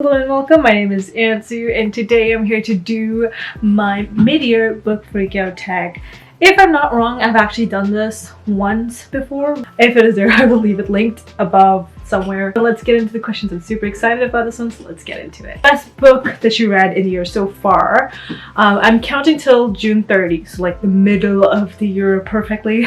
Hello and welcome, my name is Ansu and today I'm here to do my mid-year book freakout tag. If I'm not wrong, I've actually done this once before. If it is there, I will leave it linked above somewhere. But let's get into the questions. I'm super excited about this one, so let's get into it. Best book that you read in the year so far. I'm counting till June 30, so like the middle of the year perfectly.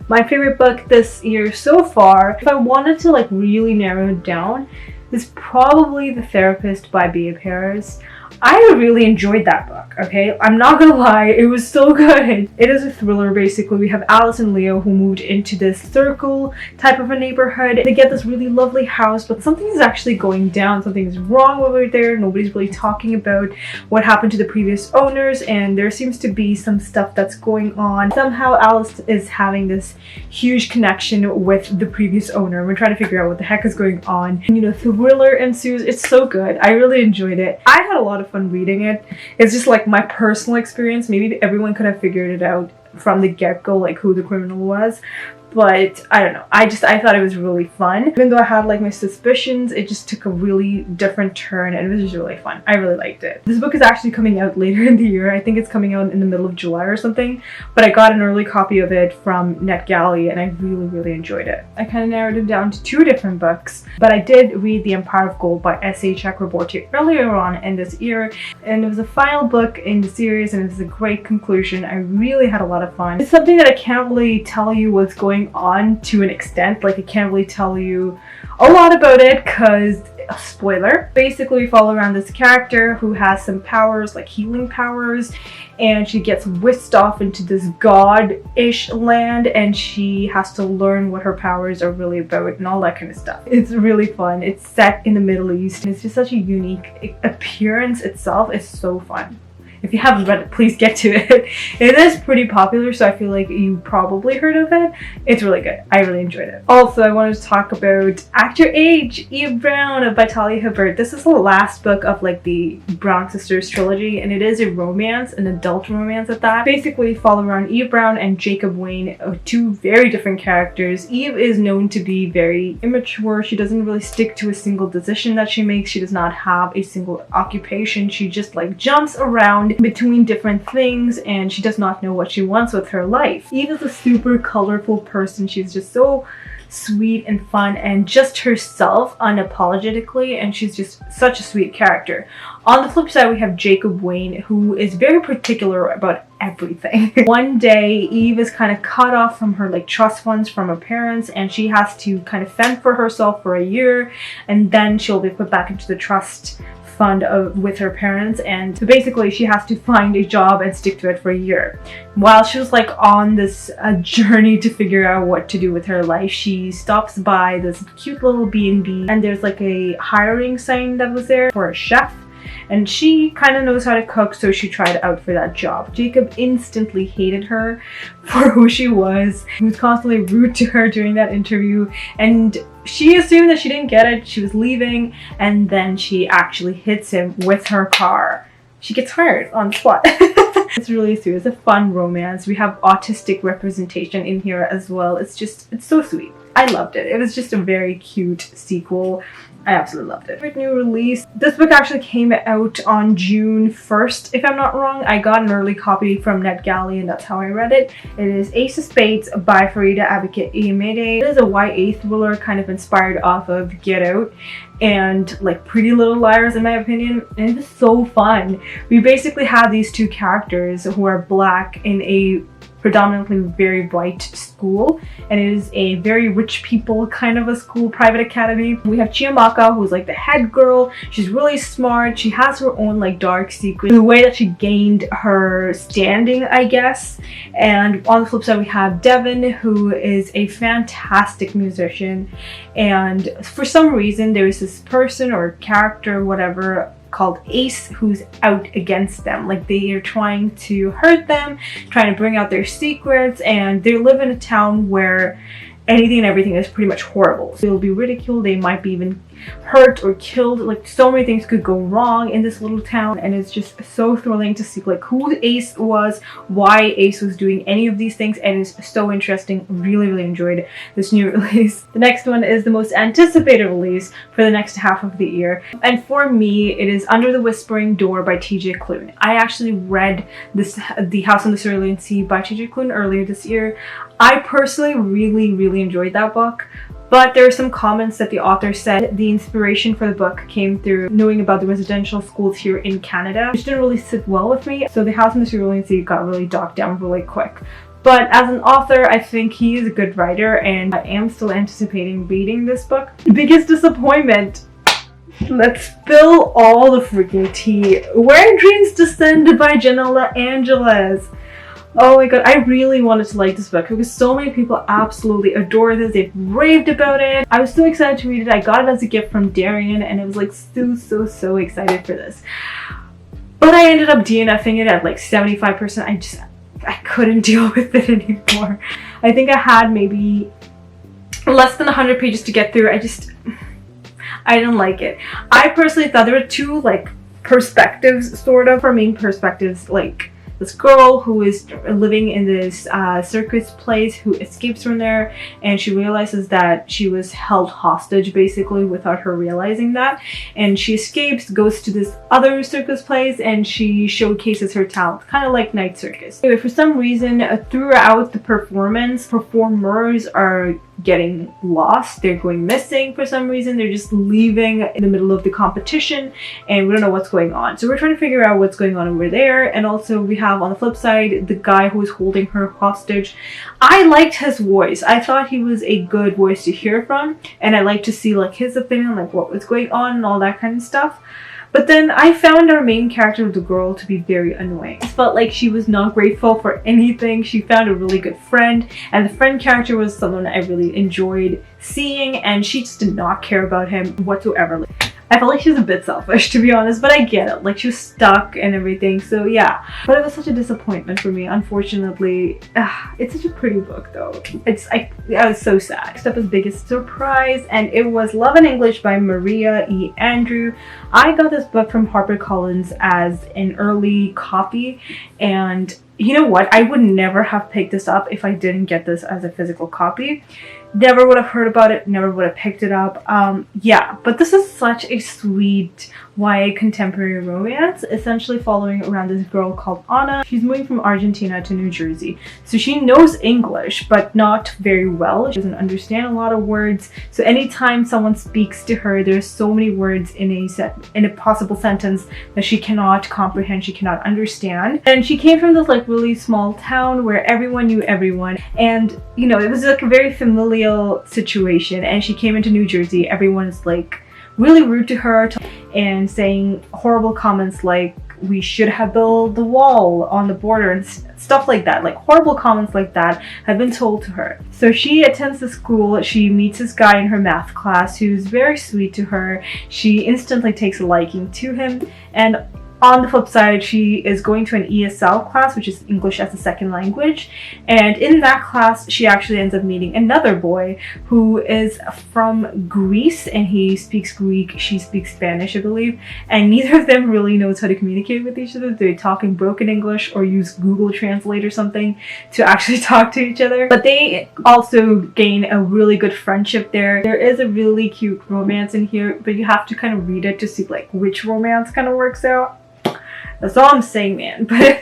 My favorite book this year so far, if I wanted to like really narrow it down, is probably The Therapist by B.A. Paris. I really enjoyed that book, okay? I'm not gonna lie, it was so good. It is a thriller, basically. We have Alice and Leo who moved into this circle type of a neighborhood. They get this really lovely house, but something is actually going down. Something is wrong over there. Nobody's really talking about what happened to the previous owners, and there seems to be some stuff that's going on. Somehow Alice is having this huge connection with the previous owner. We're trying to figure out what the heck is going on. And, you know, thriller ensues. It's so good. I really enjoyed it. I had a lot of fun reading it. It's just like my personal experience. Maybe everyone could have figured it out from the get-go, like who the criminal was, but I don't know. I thought it was really fun. Even though I had like my suspicions, it just took a really different turn and it was just really fun. I really liked it. This book is actually coming out later in the year. I think it's coming out in the middle of July or something, but I got an early copy of it from NetGalley and I really enjoyed it. I kind of narrowed it down to two different books, but I did read The Empire of Gold by S.A. Chakraborty earlier on in this year, and it was the final book in the series and it was a great conclusion. I really had a lot of fun. It's something that I can't really tell you what's going on to an extent. Like I can't really tell you a lot about it because spoiler. Basically we follow around this character who has some powers, like healing powers, and she gets whisked off into this god-ish land and she has to learn what her powers are really about and all that kind of stuff. It's really fun. It's set in the Middle East and it's just such a unique appearance itself. It's so fun. If you haven't read it, please get to it. It is pretty popular, so I feel like you probably heard of it. It's really good. I really enjoyed it. Also, I wanted to talk about Act Your Age, Eve Brown by Talia Hibbert. This is the last book of like the Brown Sisters trilogy, and it is a romance, an adult romance at that. Basically, follow around Eve Brown and Jacob Wayne, two very different characters. Eve is known to be very immature. She doesn't really stick to a single decision that she makes. She does not have a single occupation. She just like jumps around between different things and she does not know what she wants with her life. Eve is a super colorful person. She's just so sweet and fun and just herself unapologetically, and she's just such a sweet character. On the flip side, we have Jacob Wayne, who is very particular about everything. One day Eve is kind of cut off from her like trust funds from her parents and she has to kind of fend for herself for a year, and then she'll be put back into the trust fund with her parents, and so basically she has to find a job and stick to it for a year. While she was like on this journey to figure out what to do with her life, she stops by this cute little B&B and there's like a hiring sign that was there for a chef, and she kind of knows how to cook, so she tried out for that job. Jacob instantly hated her for who she was. He was constantly rude to her during that interview, and she assumed that she didn't get it. She was leaving, and then she actually hits him with her car. She gets hired on the spot. It's really sweet. It's a fun romance. We have autistic representation in here as well. It's so sweet. I loved it. It was just a very cute sequel. I absolutely loved it. New release. This book actually came out on June 1st, if I'm not wrong. I got an early copy from NetGalley and that's how I read it. It is Ace of Spades by Farida Abikayemede. It is a YA thriller kind of inspired off of Get Out and like Pretty Little Liars in my opinion, and it was so fun. We basically have these two characters who are black in a predominantly very white school, and it is a very rich people kind of a school, private academy. We have Chiamaka, who's like the head girl. She's really smart. She has her own like dark secret, the way that she gained her standing, I guess. And on the flip side, we have Devin, who is a fantastic musician, and for some reason there is this person or character, whatever, called Ace, who's out against them. Like they are trying to hurt them, trying to bring out their secrets, and they live in a town where anything and everything is pretty much horrible. So they'll be ridiculed, they might be even hurt or killed. Like, so many things could go wrong in this little town, and it's just so thrilling to see like who Ace was, why Ace was doing any of these things, and it's so interesting. Really enjoyed this new release. The next one is the most anticipated release for the next half of the year, and for me it is Under the Whispering Door by TJ Klune. I actually read this The House on the Cerulean Sea by TJ Klune earlier this year. I personally really enjoyed that book, but there are some comments that the author said the inspiration for the book came through knowing about the residential schools here in Canada, which didn't really sit well with me. So The House on the Cerulean Sea got really docked down really quick. But as an author, I think he is a good writer, and I am still anticipating reading this book. Biggest disappointment. Let's spill all the freaking tea. Where Dreams Descend by Janella Angeles. Oh my god, I really wanted to like this book because so many people absolutely adore this. They've raved about it. I was so excited to read it. I got it as a gift from Darian, and it was like so excited for this. But I ended up DNFing it at like 75%. I couldn't deal with it anymore. I think I had maybe less than 100 pages to get through. I didn't like it. I personally thought there were two like perspectives, sort of, or main perspectives, like this girl who is living in this circus place who escapes from there, and she realizes that she was held hostage basically without her realizing that, and she escapes, goes to this other circus place, and she showcases her talent, kind of like Night Circus. Anyway, for some reason throughout the performance, performers are getting lost. They're going missing for some reason. They're just leaving in the middle of the competition, and we don't know what's going on. So we're trying to figure out what's going on over there. And also we have on the flip side the guy who is holding her hostage. I liked his voice. I thought he was a good voice to hear from, and I liked to see like his opinion, like what was going on and all that kind of stuff. But then I found our main character, the girl, to be very annoying. It felt like she was not grateful for anything. She found a really good friend, and the friend character was someone I really enjoyed seeing, and she just did not care about him whatsoever. I felt like she was a bit selfish, to be honest, but I get it. Like, she was stuck and everything, so yeah. But it was such a disappointment for me, unfortunately. It's such a pretty book, though. I was so sad. Next up is Biggest Surprise, and it was Love in English by Maria E. Andrew. I got this book from HarperCollins as an early copy, and you know what? I would never have picked this up if I didn't get this as a physical copy. Never would have heard about it, never would have picked it up. Yeah, but this is such a sweet YA contemporary romance, essentially following around this girl called Anna. She's moving from Argentina to New Jersey. So she knows English, but not very well. She doesn't understand a lot of words. So anytime someone speaks to her, there's so many words in a possible sentence that she cannot comprehend, she cannot understand. And she came from this like really small town where everyone knew everyone. And you know, it was like a very familial situation. And she came into New Jersey, everyone's like really rude to her and saying horrible comments like we should have built the wall on the border and stuff like that. Like horrible comments like that have been told to her. So she attends the school, she meets this guy in her math class who's very sweet to her. She instantly takes a liking to him, and on the flip side, she is going to an ESL class, which is English as a second language. And in that class, she actually ends up meeting another boy who is from Greece, and he speaks Greek, she speaks Spanish, I believe. And neither of them really knows how to communicate with each other. They talk in broken English or use Google Translate or something to actually talk to each other. But they also gain a really good friendship there. There is a really cute romance in here, but you have to kind of read it to see like which romance kind of works out. That's all I'm saying, man. But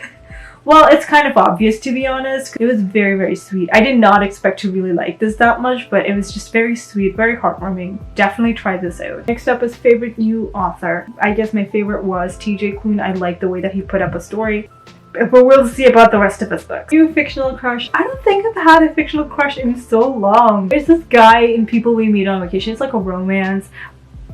well, it's kind of obvious, to be honest. It was very sweet. I did not expect to really like this that much, but it was just very sweet, very heartwarming. Definitely try this out. Next up is favorite new author. I guess my favorite was TJ Klune. I like the way that he put up a story, but we'll see about the rest of his books. New fictional crush. I don't think I've had a fictional crush in so long. There's this guy in People We Meet on Vacation. It's like a romance.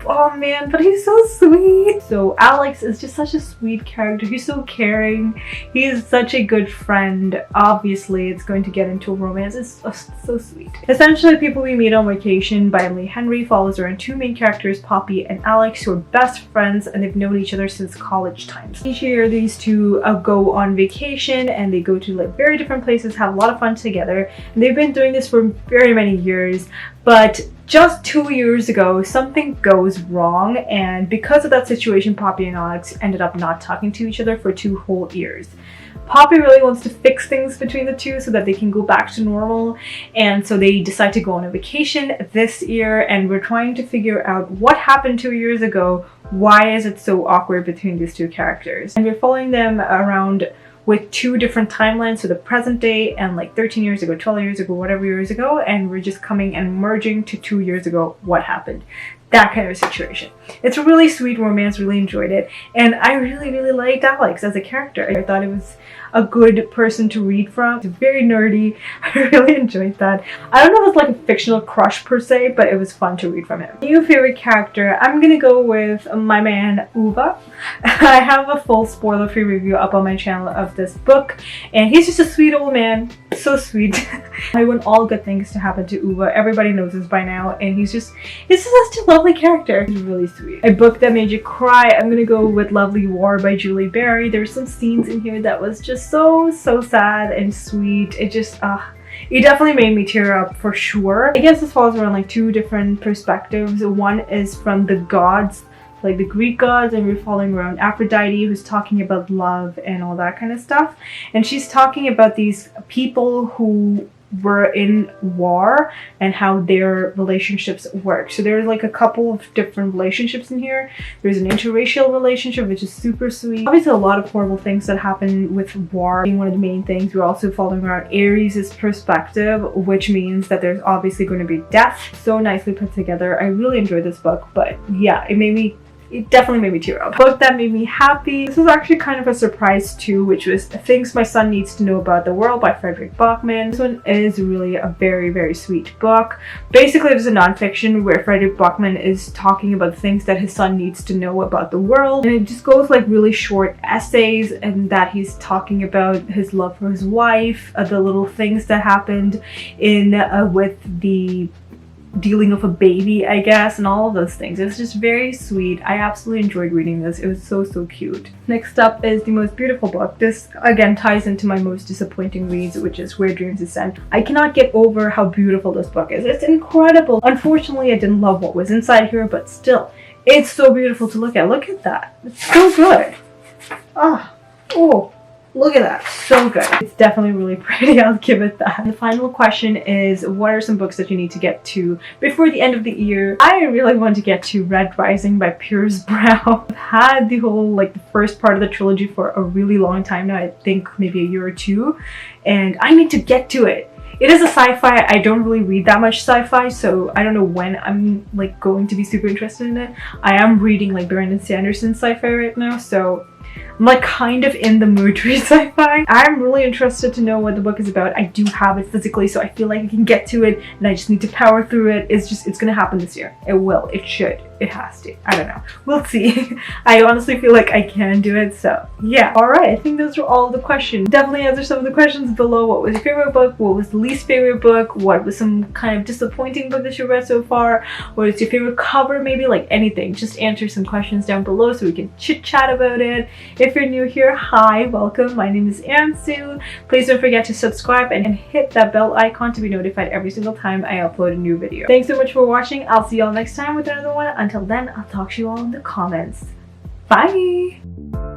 Oh man, but he's so sweet. So Alex is just such a sweet character. He's so caring. He is such a good friend. Obviously, it's going to get into a romance. It's so sweet. Essentially, People We Meet on Vacation by Emily Henry follows around two main characters, Poppy and Alex, who are best friends, and they've known each other since college times. Each year, these two go on vacation, and they go to like very different places, have a lot of fun together. And they've been doing this for very many years, but just 2 years ago, something goes wrong, and because of that situation, Poppy and Alex ended up not talking to each other for 2 whole years. Poppy really wants to fix things between the two so that they can go back to normal, and so they decide to go on a vacation this year, and we're trying to figure out what happened 2 years ago. Why is it so awkward between these two characters? And we're following them around with 2 different timelines, so the present day and like 13 years ago, 12 years ago, whatever years ago, and we're just coming and merging to 2 years ago what happened. That kind of situation. It's a really sweet romance, really enjoyed it, and I really liked Alex as a character. I thought it was a good person to read from. It's very nerdy. I really enjoyed that. I don't know if it's like a fictional crush per se, but it was fun to read from him. New favorite character, I'm gonna go with my man Uva. I have a full spoiler-free review up on my channel of this book, and he's just a sweet old man. So sweet. I want all good things to happen to Uva. Everybody knows this by now, and he's just such a lovely character. He's really sweet. A book that made you cry, I'm gonna go with Lovely War by Julie Berry. There's some scenes in here that was just so sad and sweet. It just it definitely made me tear up for sure. I guess this falls around like 2 different perspectives. One is from the gods, like the Greek gods, and we're following around Aphrodite, who's talking about love and all that kind of stuff, and she's talking about these people who were in war and how their relationships work. So there's like a couple of different relationships in here. There's an interracial relationship, which is super sweet. Obviously a lot of horrible things that happen with war being one of the main things. We're also following around Ares' perspective, which means that there's obviously going to be death. So nicely put together. I really enjoyed this book, but yeah, it definitely made me tear up. A book that made me happy. This was actually kind of a surprise too, which was Things My Son Needs to Know About the World by Frederick Bachman. This one is really a very sweet book. Basically, it's a nonfiction where Frederick Bachman is talking about things that his son needs to know about the world. And it just goes like really short essays, and that he's talking about his love for his wife, the little things that happened with the dealing of a baby, I guess, and all of those things. It's just very sweet. I absolutely enjoyed reading this. It was so cute. Next up is The Most Beautiful Book. This again ties into my most disappointing reads, which is Where Dreams Descend. I cannot get over how beautiful this book is. It's incredible. Unfortunately, I didn't love what was inside here, but still, it's so beautiful to look at. Look at that. It's so good. Look at that, so good. It's definitely really pretty, I'll give it that. And the final question is, what are some books that you need to get to before the end of the year? I really want to get to Red Rising by Piers Brown. I've had the whole, like, the first part of the trilogy for a really long time now, I think maybe a year or 2, and I need to get to it. It is a sci-fi. I don't really read that much sci-fi, so I don't know when I'm like going to be super interested in it. I am reading like Brandon Sanderson's sci-fi right now, so I'm like kind of in the mood to read sci-fi. I'm really interested to know what the book is about. I do have it physically, so I feel like I can get to it, and I just need to power through it. It's gonna happen this year. It will. It should. It has to. I don't know. We'll see. I honestly feel like I can do it, so yeah. Alright, I think those were all the questions. Definitely answer some of the questions below. What was your favorite book? What was the least favorite book? What was some kind of disappointing book that you read so far? What is your favorite cover? Maybe like anything. Just answer some questions down below so we can chit chat about it. If you're new here, hi, welcome. My name is Ansu. Please don't forget to subscribe and hit that bell icon to be notified every single time I upload a new video. Thanks so much for watching. I'll see y'all next time with another one. Until then, I'll talk to you all in the comments. Bye!